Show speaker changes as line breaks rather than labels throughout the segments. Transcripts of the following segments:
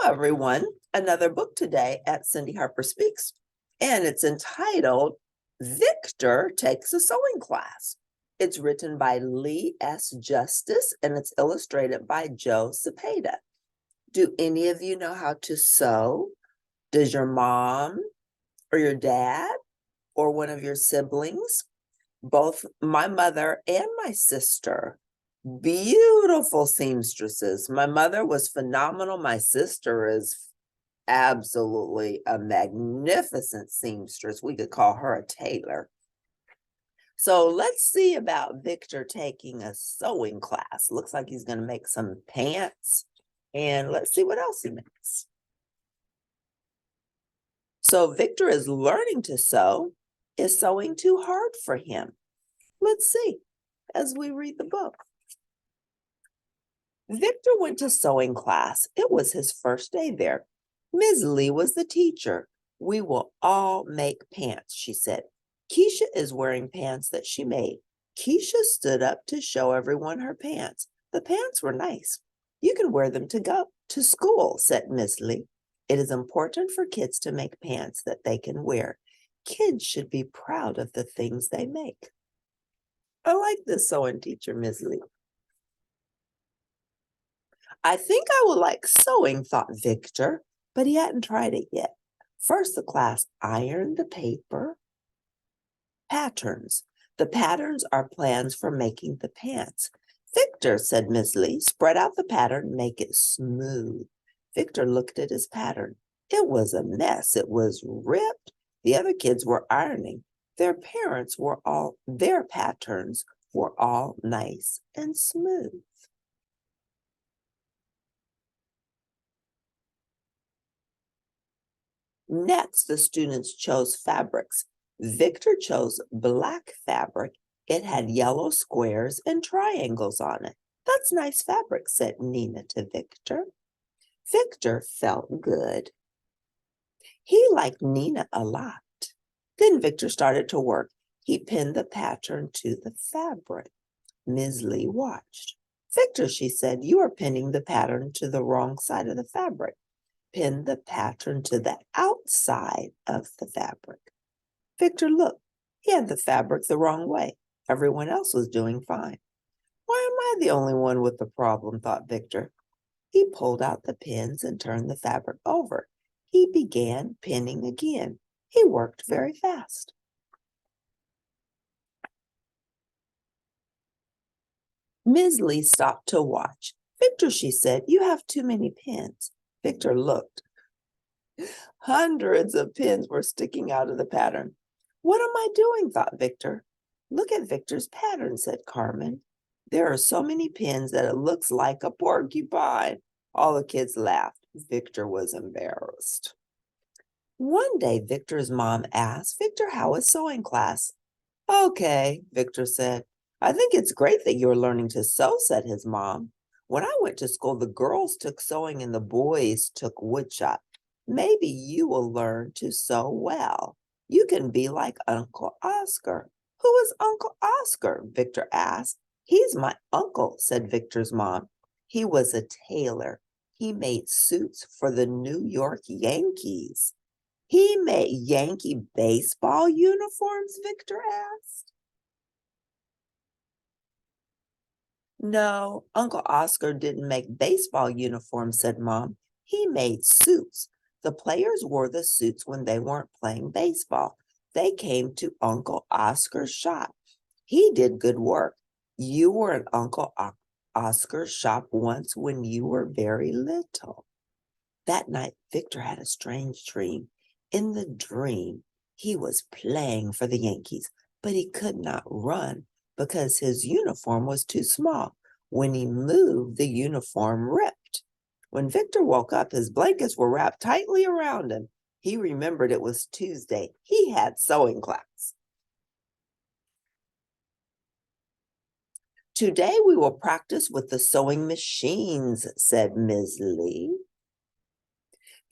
everyone. Another book today at Cindy Harper Speaks, and it's entitled Victor Takes a Sewing Class. It's written by Lee S. Justice, and it's illustrated by Joe Cepeda. Do any of you know how to sew? Does your mom or your dad or one of your siblings? Both my mother and my sister, beautiful seamstresses. My mother was phenomenal. My sister is absolutely a magnificent seamstress. We could call her a tailor. So let's see about Victor taking a sewing class. Looks like he's going to make some pants. And let's see what else he makes. So Victor is learning to sew. Is sewing too hard for him? Let's see as we read the book. Victor went to sewing class. It was his first day there. Ms. Lee was the teacher. We will all make pants, she said. Keisha is wearing pants that she made. Keisha stood up to show everyone her pants. The pants were nice. You can wear them to go to school, said Ms. Lee. It is important for kids to make pants that they can wear. Kids should be proud of the things they make. I like this sewing teacher, Ms. Lee. I think I will like sewing, thought Victor, but he hadn't tried it yet. First, the class ironed the paper. Patterns. The patterns are plans for making the pants. Victor, said Miss Lee, spread out the pattern, make it smooth. Victor looked at his pattern. It was a mess. It was ripped. The other kids were ironing. Their patterns were all nice and smooth. Next, the students chose fabrics. Victor chose black fabric. It had yellow squares and triangles on it. That's nice fabric, said Nina to Victor. Victor felt good. He liked Nina a lot. Then Victor started to work. He pinned the pattern to the fabric. Ms. Lee watched. Victor, she said, you are pinning the pattern to the wrong side of the fabric. Pin the pattern to the outside of the fabric. Victor looked. He had the fabric the wrong way. Everyone else was doing fine. Why am I the only one with the problem, thought Victor. He pulled out the pins and turned the fabric over. He began pinning again. He worked very fast. Ms. Lee stopped to watch. Victor, she said, you have too many pins. Victor looked. Hundreds of pins were sticking out of the pattern. What am I doing, thought Victor. Look at Victor's pattern, said Carmen. There are so many pins that it looks like a porcupine. All the kids laughed. Victor was embarrassed. One day, Victor's mom asked, Victor, how is sewing class? Okay, Victor said. I think it's great that you're learning to sew, said his mom. When I went to school, the girls took sewing and the boys took woodshop. Maybe you will learn to sew well. You can be like Uncle Oscar. Who is Uncle Oscar? Victor asked. He's my uncle, said Victor's mom. He was a tailor. He made suits for the New York Yankees. He made Yankee baseball uniforms, Victor asked. No, Uncle Oscar didn't make baseball uniforms, said Mom. He made suits. The players wore the suits when they weren't playing baseball. They came to Uncle Oscar's shop. He did good work. You were at Uncle Oscar's shop once when you were very little. That night, Victor had a strange dream. In the dream, he was playing for the Yankees, but he could not run because his uniform was too small. When he moved, the uniform ripped. When Victor woke up, his blankets were wrapped tightly around him. He remembered it was Tuesday. He had sewing class. Today we will practice with the sewing machines, said Ms. Lee.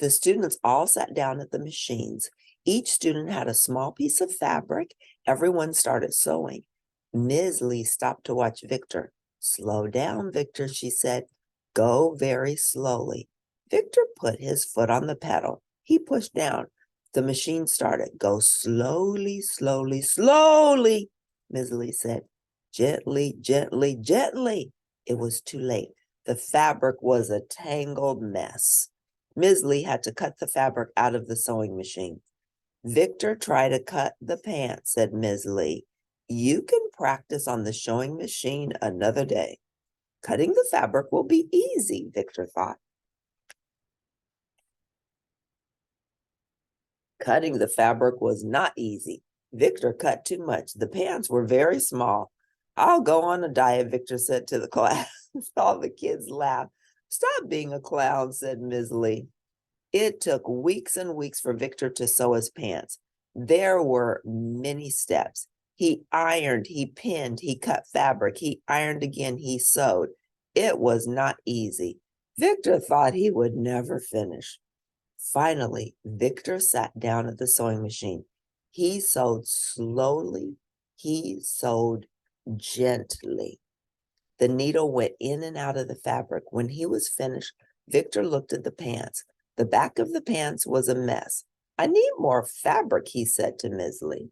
The students all sat down at the machines. Each student had a small piece of fabric. Everyone started sewing. Ms. Lee stopped to watch Victor. Slow down, Victor, she said. Go very slowly. Victor put his foot on the pedal. He pushed down. The machine started. Go slowly, slowly, slowly, Misley said. Gently, gently, gently. It was too late. The fabric was a tangled mess. Misley had to cut the fabric out of the sewing machine. Victor, try to cut the pants, said Misley. You can practice on the sewing machine another day. Cutting the fabric will be easy, Victor thought. Cutting the fabric was not easy. Victor cut too much. The pants were very small. I'll go on a diet, Victor said to the class. All the kids laughed. Stop being a clown, said Misley. It took weeks and weeks for Victor to sew his pants. There were many steps. He ironed, he pinned, he cut fabric, he ironed again, he sewed. It was not easy. Victor thought he would never finish. Finally, Victor sat down at the sewing machine. He sewed slowly. He sewed gently. The needle went in and out of the fabric. When he was finished, Victor looked at the pants. The back of the pants was a mess. I need more fabric, he said to Misley.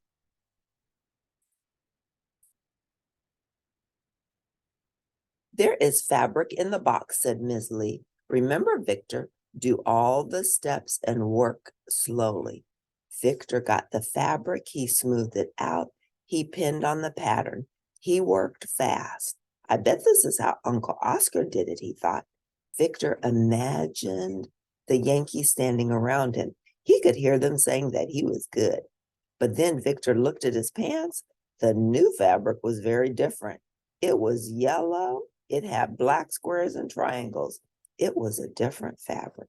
There is fabric in the box, said Misley. Remember, Victor, do all the steps and work slowly. Victor got the fabric. He smoothed it out. He pinned on the pattern. He worked fast. I bet this is how Uncle Oscar did it, he thought. Victor imagined the Yankees standing around him. He could hear them saying that he was good. But then Victor looked at his pants. The new fabric was very different. It was yellow. It had black squares and triangles. It was a different fabric.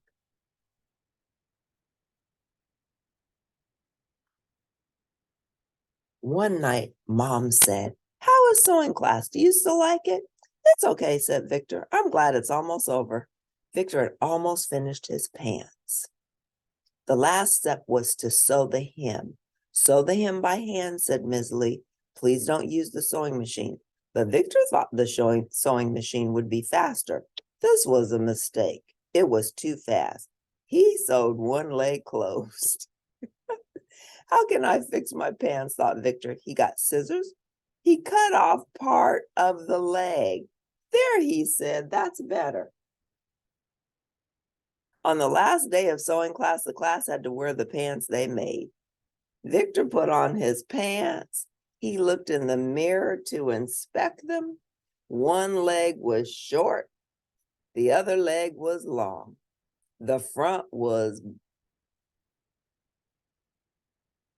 One night, Mom said, how is sewing class? Do you still like it? It's okay, said Victor. I'm glad it's almost over. Victor had almost finished his pants. The last step was to sew the hem. Sew the hem by hand, said Misley. Please don't use the sewing machine. But Victor thought the sewing machine would be faster. This was a mistake. It was too fast. He sewed one leg closed. How can I fix my pants, thought Victor. He got scissors. He cut off part of the leg. There, he said, that's better. On the last day of sewing class, the class had to wear the pants they made. Victor put on his pants. He looked in the mirror to inspect them. One leg was short. The other leg was long. The front was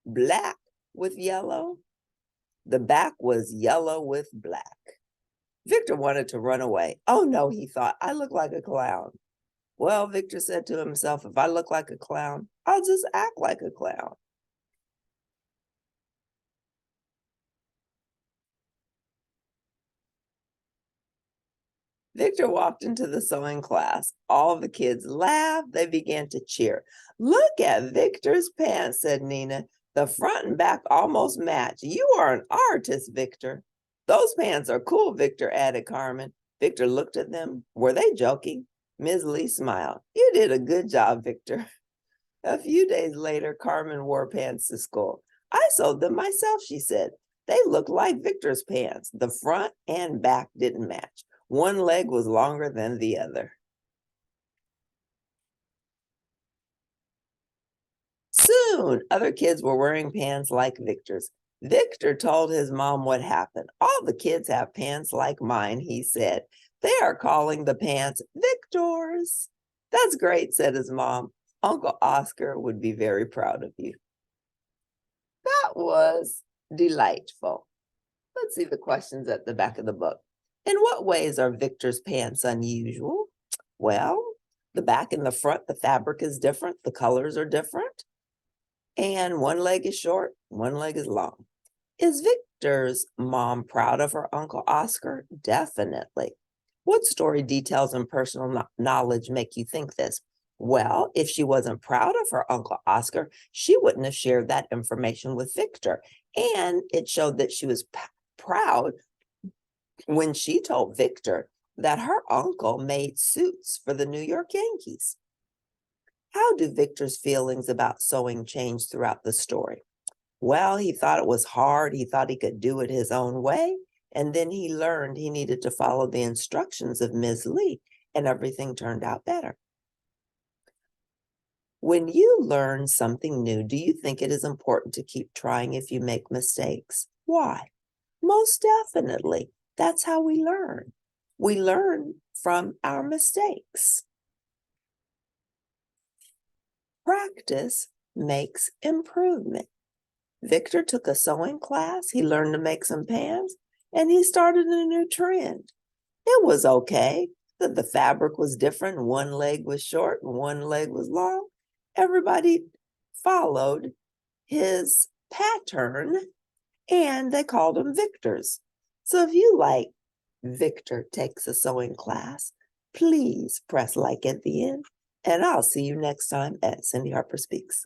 black with yellow. The back was yellow with black. Victor wanted to run away. Oh no, he thought, I look like a clown. Well, Victor said to himself, if I look like a clown, I'll just act like a clown. Victor walked into the sewing class. All the kids laughed. They began to cheer. Look at Victor's pants, said Nina. The front and back almost match. You are an artist, Victor. Those pants are cool, Victor, added Carmen. Victor looked at them. Were they joking? Ms. Lee smiled. You did a good job, Victor. A few days later, Carmen wore pants to school. I sewed them myself, she said. They looked like Victor's pants. The front and back didn't match. One leg was longer than the other. Soon, other kids were wearing pants like Victor's. Victor told his mom what happened. All the kids have pants like mine, he said. They are calling the pants Victor's. That's great, said his mom. Uncle Oscar would be very proud of you. That was delightful. Let's see the questions at the back of the book. In what ways are Victor's pants unusual? Well, the back and the front, the fabric is different. The colors are different. And one leg is short, one leg is long. Is Victor's mom proud of her Uncle Oscar? Definitely. What story details and personal knowledge make you think this? Well, if she wasn't proud of her Uncle Oscar, she wouldn't have shared that information with Victor. And it showed that she was proud when she told Victor that her uncle made suits for the New York Yankees. How do Victor's feelings about sewing change throughout the story? Well, he thought it was hard. He thought he could do it his own way. And then he learned he needed to follow the instructions of Ms. Lee, and everything turned out better. When you learn something new, do you think it is important to keep trying if you make mistakes? Why? Most definitely. That's how we learn. We learn from our mistakes. Practice makes improvement. Victor took a sewing class, he learned to make some pants, and he started a new trend. It was okay that the fabric was different. One leg was short and one leg was long. Everybody followed his pattern and they called him Victor's. So if you like Victor Takes a Sewing Class, please press like at the end, and I'll see you next time at Cindy Harper Speaks.